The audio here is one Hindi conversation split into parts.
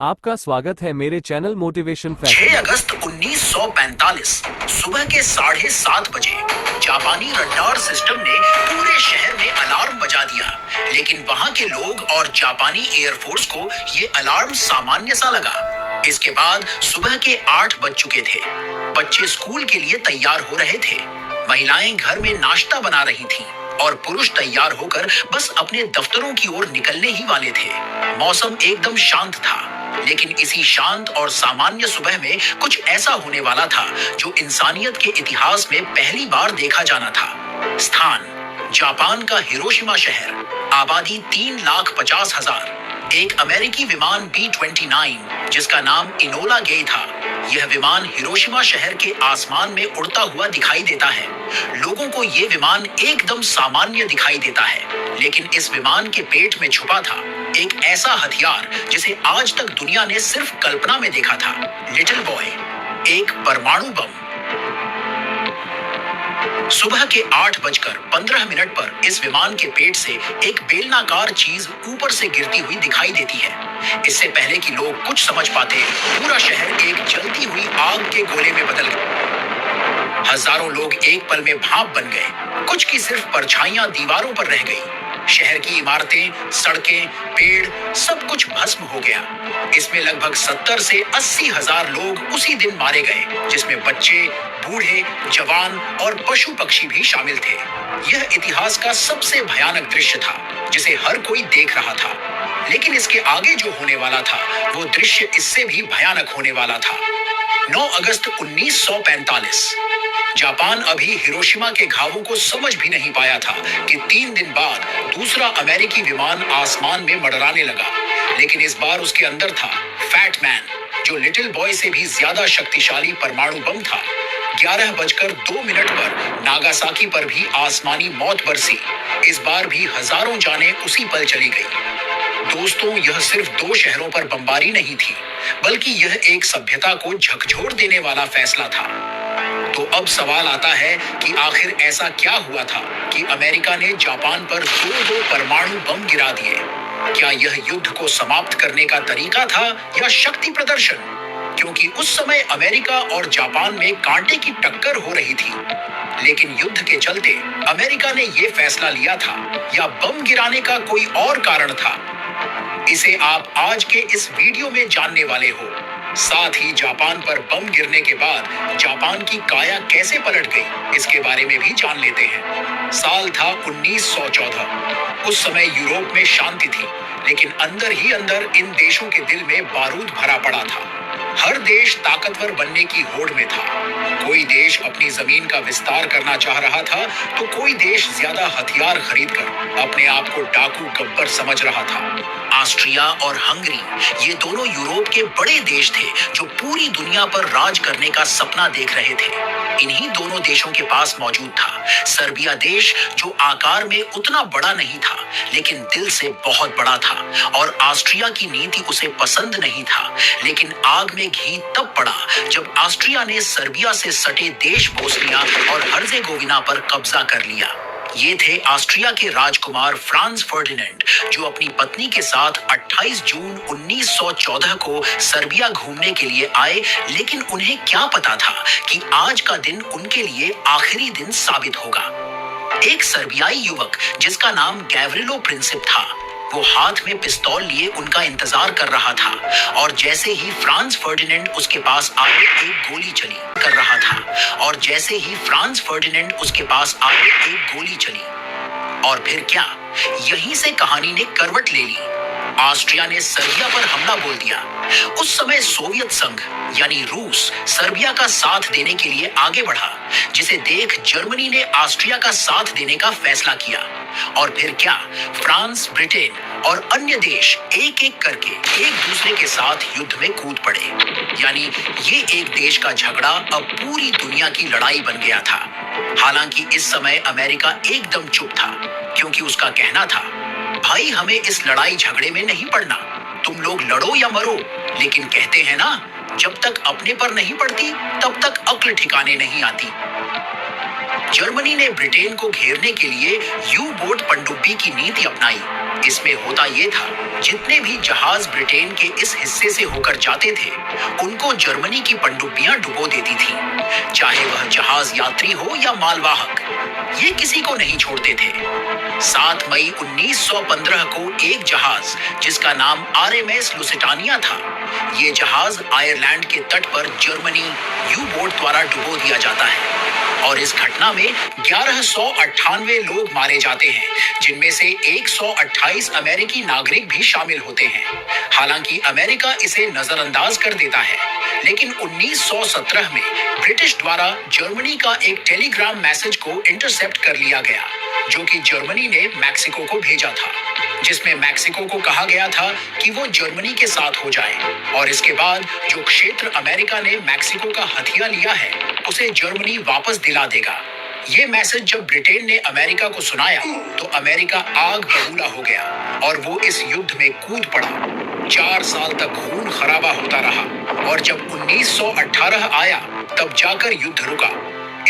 आपका स्वागत है मेरे चैनल मोटिवेशन 6 फैक्ट में। अगस्त 1945 सुबह के 7:30 बजे जापानी रडार सिस्टम ने पूरे शहर में अलार्म बजा दिया। लेकिन वहां के लोग और जापानी एयरफोर्स को ये अलार्म सामान्य सा लगा। इसके बाद सुबह के 8 बज चुके थे। बच्चे स्कूल के लिए तैयार हो रहे थे, महिलाएं घर में नाश्ता बना रही थीं और पुरुष तैयार होकर बस अपने दफ्तरों की ओर निकलने ही वाले थे। मौसम एकदम शांत था, लेकिन इसी शांत और सामान्य सुबह में कुछ ऐसा होने वाला था जो इंसानियत के इतिहास में पहली बार देखा जाना था। स्थान जापान का हिरोशिमा शहर, आबादी 3,50,000। एक अमेरिकी विमान B-29 जिसका नाम इनोला गे था। यह विमान हिरोशिमा शहर के आसमान में उड़ता हुआ दिखाई देता है। लोगों को यह विमान एकदम सामान्य दिखाई देता है, लेकिन इस विमान के पेट में छुपा था एक ऐसा हथियार जिसे आज तक दुनिया ने सिर्फ कल्पना में देखा था। लिटिल बॉय, एक परमाणु बम। सुबह के 8:15 पर इस विमान के पेट से एक बेलनाकार चीज ऊपर से गिरती हुई दिखाई देती है। इससे पहले कि लोग कुछ समझ पाते, पूरा शहर एक जलती हुई आग के गोले में बदल गया। हजारों लोग एक पल में भाप बन गए। कुछ की सिर्फ परछाइयां दीवारों पर रह गई। शहर की इमारतें, सड़कें, पेड़, सब कुछ भस्म हो गया। इसमें लगभग 70 से 80 हजार लोग उसी दिन मारे गए, जिसमें बच्चे, बूढ़े, जवान और पशु पक्षी भी शामिल थे। यह इतिहास का सबसे भयानक दृश्य था, जिसे हर कोई देख रहा था। लेकिन इसके आगे जो होने वाला था, वो दृश्य इससे भी भयानक होने वाला था। 9 अगस्त 1945। जापान अभी हिरोशिमा के घावों को समझ भी नहीं पाया था कि 3 दिन बाद दूसरा अमेरिकी विमान आसमान में मंडराने लगा। लेकिन इस बार उसके अंदर था फैट मैन, जो लिटिल बॉय से भी ज्यादा शक्तिशाली परमाणु बम था। 11:02 पर नागासाकी पर भी आसमानी मौत बरसी। इस बार भी हजारों जानें उसी पल चली गई। दोस्तों, यह सिर्फ 2 शहरों पर बमबारी नहीं थी, बल्कि यह एक सभ्यता को झकझोर देने वाला फैसला था। तो अब सवाल आता है कि आखिर ऐसा क्या हुआ था कि अमेरिका ने जापान पर 2 परमाणु बम गिरा दिए? क्या यह युद्ध को समाप्त करने का तरीका था या शक्ति प्रदर्शन? क्योंकि उस समय अमेरिका और जापान में कांटे की टक्कर हो रही थी। लेकिन युद्ध के चलते अमेरिका ने यह फैसला लिया था, या बम गिराने का कोई और कारण था? इसे आप आज के इस वीडियो में जानने वाले हो। साथ ही जापान पर बम गिरने के बाद जापान की काया कैसे पलट गई, इसके बारे में भी जान लेते हैं। साल था 1914। उस समय यूरोप में शांति थी, लेकिन अंदर ही अंदर इन देशों के दिल में बारूद भरा पड़ा था। हर देश ताकतवर बनने की होड़ में था। कोई देश अपनी जमीन का विस्तार करना चाह रहा था, तो कोई देश ज्यादा हथियार खरीदकर अपने आप को डाकू गब्बर समझ रहा था। ऑस्ट्रिया और हंगरी, ये दोनों यूरोप के बड़े देश थे जो पूरी दुनिया पर राज करने का सपना देख रहे थे। इन्हीं दोनों देशों के पास मौजूद था सर्बिया देश, जो आकार में उतना बड़ा नहीं था, लेकिन दिल से बहुत बड़ा था। और ऑस्ट्रिया की नीति उसे पसंद नहीं था। लेकिन आग में घी तब पड़ा जब ऑस्ट्रिया ने सर्बिया से सटे देश बोस्निया और हर्जेगोविना पर कब्जा कर लिया। ये थे ऑस्ट्रिया के राजकुमार फ्रांज फर्डिनेंड, जो अपनी पत्नी के साथ 28 जून 1914 को सर्बिया घूमने के लिए आए। लेकिन उन्हें क्या पता था कि आज का दिन उनके लिए आखिरी दिन साबित होगा। एक सर्बियाई युवक जिसका नाम गैवरिलो प्रिंसिप था, वो हाथ में पिस्तौल लिए उनका इंतजार कर रहा था। और जैसे ही फ्रांज फर्डिनेंड उसके पास आए, एक गोली चली कर रहा था। और जैसे ही फ्रांज फर्डिनेंड उसके पास आए, एक गोली चली। और फिर क्या, यहीं से कहानी ने करवट ले ली। ऑस्ट्रिया ने सर्बिया पर हमला बोल दिया। उस समय सोवियत संघ यानी रूस सर्बिया का साथ देने के लिए आगे बढ़ा, जिसे देख जर्मनी ने ऑस्ट्रिया का साथ देने का फैसला किया। और फिर क्या, फ्रांस, ब्रिटेन और अन्य देश एक एक करके एक दूसरे के साथ युद्ध में कूद पड़े। यानी ये एक देश का झगड़ा अब पूरी दुनिया की लड़ाई बन गया था। हालांकि इस समय अमेरिका एकदम चुप था, क्योंकि उसका कहना था, भाई हमें इस लड़ाई झगड़े में नहीं पड़ना, तुम लोग लड़ो या मरो। लेकिन कहते हैं ना, जब तक अपने पर नहीं पड़ती तब तक अक्ल ठिकाने नहीं आती। जर्मनी ने ब्रिटेन को घेरने के लिए यू बोट पनडुब्बी की नीति अपनाई। इसमें होता ये था, जितने भी जहाज ब्रिटेन के इस हिस्से से होकर जाते थे, उनको जर्मनी की पनडुब्बियां डुबो देती थी, चाहे वह जहाज यात्री हो या मालवाहक। ये किसी को नहीं छोड़ते थे। 7 मई 1915 को एक जहाज जिसका नाम आरएमएस लुसिटानिया था, ये जहाज आयरलैंड के तट पर जर्मनी यू बोट द्वारा डुबो दिया जाता है और इस घटना में 1198 लोग मारे जाते हैं, जिनमें से 128 अमेरिकी नागरिक भी शामिल होते हैं। हालांकि अमेरिका इसे नजरअंदाज कर देता है, लेकिन 1917 में ब्रिटिश द्वारा जर्मनी का एक टेलीग्राम मैसेज को इंटरसेप्ट कर लिया गया, जो कि जर्मनी ने मैक्सिको को भेजा था, जिसमें मैक्सिको को कहा गया था कि वो जर्मनी के साथ हो जाए और इसके बाद जो क्षेत्र अमेरिका ने मैक्सिको का हथिया लिया है, उसे जर्मनी वापस दिला देगा। ये मैसेज जब ब्रिटेन ने अमेरिका को सुनाया तो अमेरिका आग बबूला हो गया और वो इस युद्ध में कूद पड़ा। 4 साल तक खून खराबा होता रहा और जब 1918 आया तब जाकर युद्ध रुका।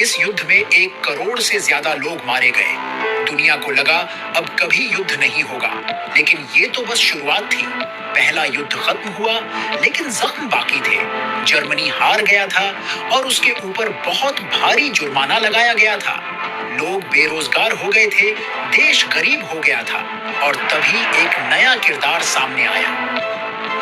इस युद्ध में 1 करोड़ से ज्यादा लोग मारे गए। दुनिया को लगा अब कभी युद्ध नहीं होगा, लेकिन ये तो बस शुरुआत थी। पहला युद्ध खत्म हुआ, लेकिन जख्म बाकी थे। जर्मनी हार गया था और उसके ऊपर बहुत भारी जुर्माना लगाया गया था। लोग बेरोजगार हो गए थे, देश गरीब हो गया था और तभी एक नया किरदार सामने आया,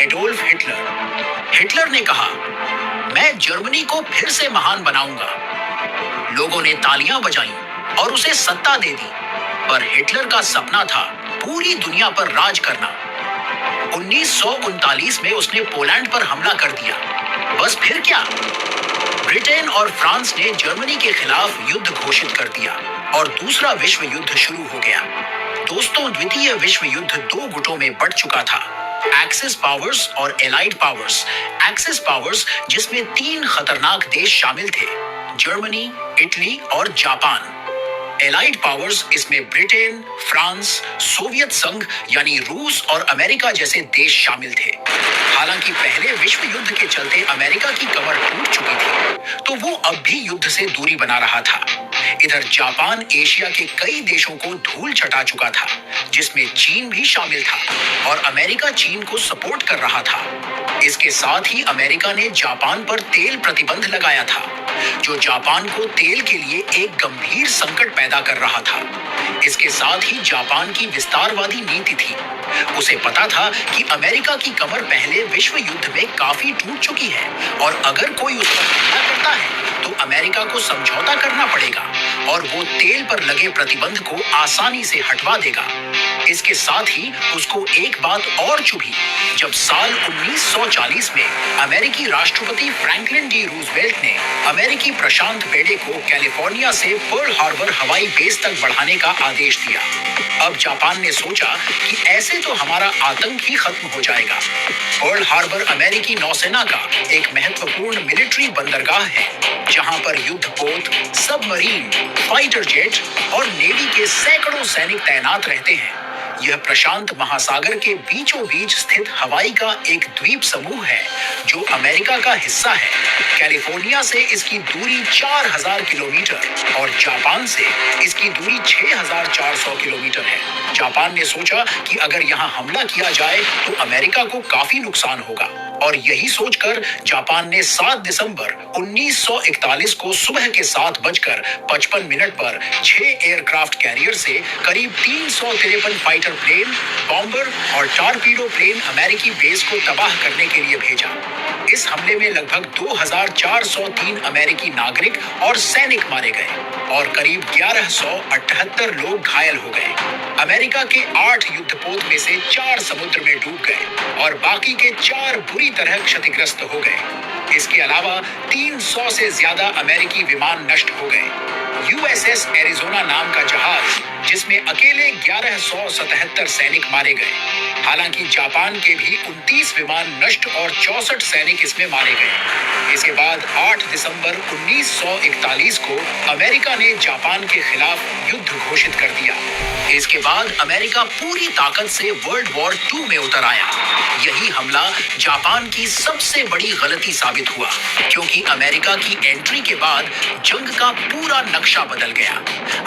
एडोल्फ हिटलर। हिटलर ने कहा, मैं जर्मनी को फिर से महान बनाऊंगा। लोगों ने तालियां बजाईं और उसे सत्ता दे दी, पर हिटलर का सपना था पूरी दुनिया पर राज करना। 1939 में उसने पोलैंड पर हमला कर दिया। बस फिर क्या? ब्रिटेन और फ्रांस ने जर्मनी के खिलाफ युद्ध घोषित कर दिया और दूसरा विश्व युद्ध शुरू हो गया। दोस्तों, द्वितीय विश्व युद्ध 2 गुटों में बढ़ चुका था, एक्सिस पावर्स और एलाइड पावर्स। एक्सिस पावर्स जिसमें 3 खतरनाक देश शामिल थे, जर्मनी, इटली और जापान। एलाइड पावर्स इसमें ब्रिटेन, फ्रांस, सोवियत संघ यानी रूस और अमेरिका जैसे देश शामिल थे। हालांकि पहले विश्व युद्ध के चलते अमेरिका की कमर टूट चुकी थी, तो वो अब भी युद्ध से दूरी बना रहा था। इधर जापान एशिया के कई देशों को धूल चटा चुका था, जिसमें चीन भी शामिल था और अमेरिका चीन को सपोर्ट कर रहा था। इसके साथ ही अमेरिका ने जापान पर तेल प्रतिबंध लगाया था, जो जापान को तेल के लिए एक गंभीर संकट पैदा कर रहा था। इसके साथ ही जापान की विस्तारवादी नीति थी। उसे पता था कि अमेरिका की कमर पहले विश्व युद्ध में काफी टूट चुकी है और अगर कोई उस पर हमला करता है तो अमेरिका को समझौता करना पड़ेगा और वो तेल पर लगे प्रतिबंध को आसानी से हटवा देगा। इसके साथ ही उसको एक बात और चुभी जब साल 1940 में अमेरिकी राष्ट्रपति फ्रैंकलिन डी रूजवेल्ट ने अमेरिकी प्रशांत बेड़े को कैलिफोर्निया से पर्ल हार्बर हवाई बेस तक बढ़ाने का आदेश दिया। अब जापान ने सोचा कि ऐसे तो हमारा आतंक ही खत्म हो जाएगा। पर्ल हार्बर अमेरिकी नौसेना का एक महत्वपूर्ण मिलिट्री बंदरगाह है, जहां पर युद्धपोत, सबमरीन, फाइटर जेट और नेवी के सैकड़ों सैनिक तैनात रहते हैं। यह प्रशांत महासागर के बीचों बीच स्थित हवाई का एक द्वीप समूह है, जो अमेरिका का हिस्सा है। कैलिफोर्निया से इसकी दूरी 4000 किलोमीटर और जापान से इसकी दूरी 6400 किलोमीटर है। जापान ने सोचा कि अगर यहाँ हमला किया जाए तो अमेरिका को काफी नुकसान होगा और यही सोचकर जापान ने 7 दिसंबर 1941 को सुबह के 7:55 पर 6 एयरक्राफ्ट कैरियर से करीब 353 फाइटर प्लेन, बॉम्बर और टॉर्पीडो प्लेन अमेरिकी बेस को तबाह करने के लिए भेजा। इस हमले में लगभग 2403 अमेरिकी नागरिक और सैनिक मारे गए और करीब 1178 लोग घायल हो गए। अमेरिका के 8 युद्धपोत में से 4 समुद्र में डूब गए और बाकी के 4 बुरी तरह क्षतिग्रस्त हो गए। इसके अलावा 300 से ज्यादा अमेरिकी विमान नष्ट हो गए। यूएसएस एरिजोना नाम का जहाज, जिसमें अकेले 1177 सैनिक मारे गए। हालांकि जापान के भी 29 विमान नष्ट और 64 सैनिक इसमें मारे गए। इसके बाद 8 दिसंबर 1941 को अमेरिका ने जापान के खिलाफ युद्ध घोषित कर दिया। इसके बाद अमेरिका पूरी ताकत से वर्ल्ड वॉर 2 में उतर आया। यही हमला जापान की सबसे बड़ी गलती साबित हुआ, क्योंकि अमेरिका की एंट्री के बाद जंग का पूरा नक्शा नक्शा बदल गया।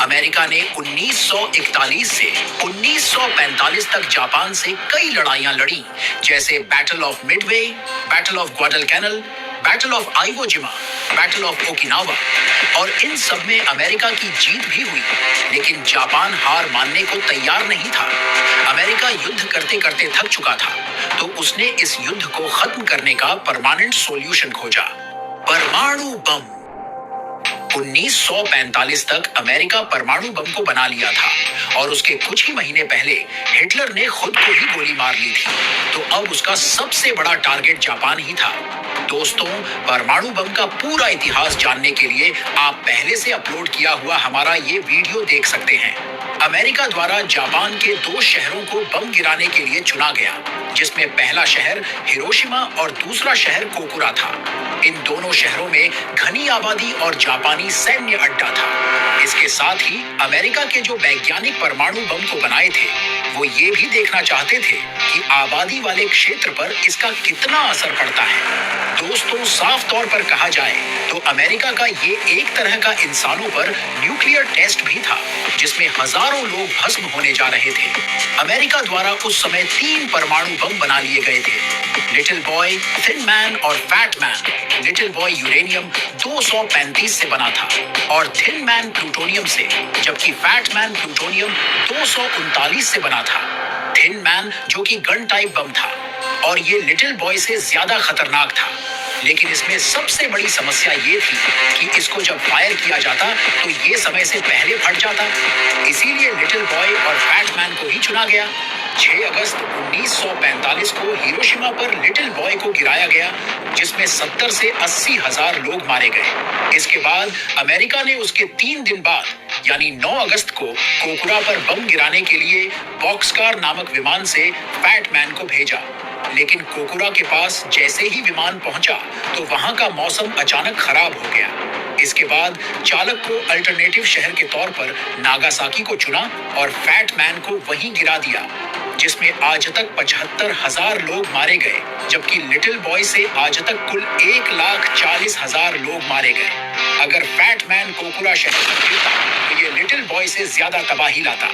अमेरिका ने 1941 से 1945 तक जापान से कई लड़ाइयां लड़ी, जैसे battle of Midway, battle of Guadalcanal, battle of Iwo Jima, battle of Okinawa, और इन सब में अमेरिका की जीत भी हुई। लेकिन जापान हार मानने को तैयार नहीं था। अमेरिका युद्ध करते करते थक चुका था, तो उसने इस युद्ध को खत्म करने का परमानेंट सॉल्यूशन खोजा, परमाणु बम। 1945 तक अमेरिका परमाणु बम को बना लिया था और उसके कुछ ही महीने पहले हिटलर ने खुद को ही गोली मार ली थी, तो अब उसका सबसे बड़ा टारगेट जापान ही था। दोस्तों, परमाणु बम का पूरा इतिहास जानने के लिए आप पहले से अपलोड किया हुआ हमारा ये वीडियो देख सकते हैं। अमेरिका द्वारा जापान के 2 शहरों को बम गिराने के लिए चुना गया, जिसमें पहला शहर हिरोशिमा और दूसरा शहर कोकुरा था। इन दोनों शहरों में घनी आबादी और जापानी सैन्य अड्डा था। इसके साथ ही अमेरिका के जो वैज्ञानिक परमाणु बम को बनाए थे, वो ये भी देखना चाहते थे कि आबादी वाले क्षेत्र पर इसका कितना असर पड़ता है। दोस्तों, साफ तौर पर कहा जाए तो अमेरिका का ये एक तरह का इंसानों पर न्यूक्लियर टेस्ट भी था, जिसमें हजारों लोग भस्म होने जा रहे थे। अमेरिका द्वारा उस समय 3 परमाणु बम बना लिए गए थे, लिटिल बॉय, थिन मैन और fat man. Little boy uranium 235 से बना था और थिन मैन प्लूटोनियम से, जबकि फैट मैन प्लूटोनियम 239 से बना था। थिन मैन जो कि गन टाइप बम था और ये लिटिल बॉय से ज्यादा खतरनाक था। लेकिन इसमें सबसे बड़ी समस्या ये थी कि इसको जब फायर किया जाता तो ये समय से पहले फट जाता। इसीलिए लिटिल बॉय और फैट मैन को ही चुना गया। 6 अगस्त 1945 को हिरोशिमा पर लिटिल बॉय को गिराया गया, जिसमें 70 से 80 हजार लोग मारे गए। इसके बाद अमेरिका ने उसके 3 दिन बाद यानी 9 अगस्त को कोकुरा पर बम गिराने के लिए बॉक्सकार नामक विमान से फैट मैन को भेजा। लेकिन कोकुरा के पास जैसे ही विमान पहुंचा तो वहां का मौसम अचानक खराब हो गया। इसके बाद चालक को अल्टरनेटिव शहर के तौर पर नागासाकी को चुना और फैट मैन को वहीं गिरा दिया, जिसमें आज तक 75,000 लोग मारे गए, जबकि लिटिल बॉय से आज तक कुल 1,40,000 लोग मारे गए। अगर फैट मैन कोकुरा शहर में गिरता तो ये लिटिल बॉय से ज्यादा तबाही लाता।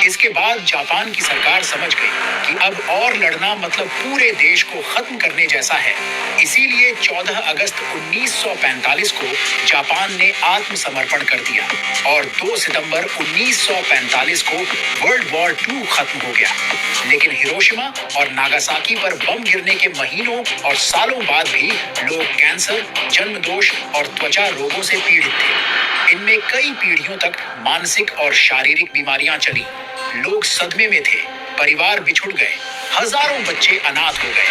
इसके बाद जापान की सरकार समझ गई कि अब और लड़ना मतलब पूरे देश को खत्म करने जैसा है। इसीलिए 14 अगस्त 1945 को जापान ने आत्मसमर्पण कर दिया और 2 सितंबर 1945 को वर्ल्ड वॉर 2 खत्म हो गया। लेकिन हिरोशिमा और नागासाकी पर बम गिरने के महीनों और सालों बाद भी लोग कैंसर, जन्मदोष और त्वचा रोगों से पीड़ित थे। इनमें कई पीढ़ियों तक मानसिक और शारीरिक बीमारियां चली। लोग सदमे में थे, परिवार बिछुड़ गए, हजारों बच्चे अनाथ हो गए।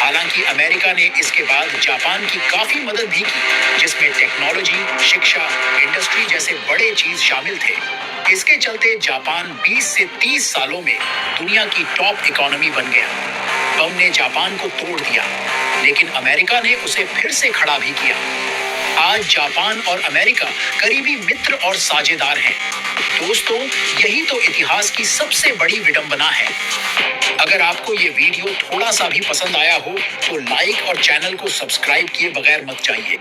हालांकि अमेरिका ने इसके बाद जापान की काफी मदद भी की, जिसमें टेक्नोलॉजी, शिक्षा, इंडस्ट्री जैसे बड़े चीज शामिल थे। इसके चलते जापान 20 से 30 सालों में दुनिया की टॉप इकोनॉमी बन गया। बम ने जापान को तोड़ दिया, लेकिन अमेरिका ने उसे फिर से खड़ा भी किया। आज जापान और अमेरिका करीबी मित्र और साझेदार हैं। दोस्तों, यही तो इतिहास की सबसे बड़ी विडंबना है। अगर आपको ये वीडियो थोड़ा सा भी पसंद आया हो तो लाइक और चैनल को सब्सक्राइब किए बगैर मत जाइए।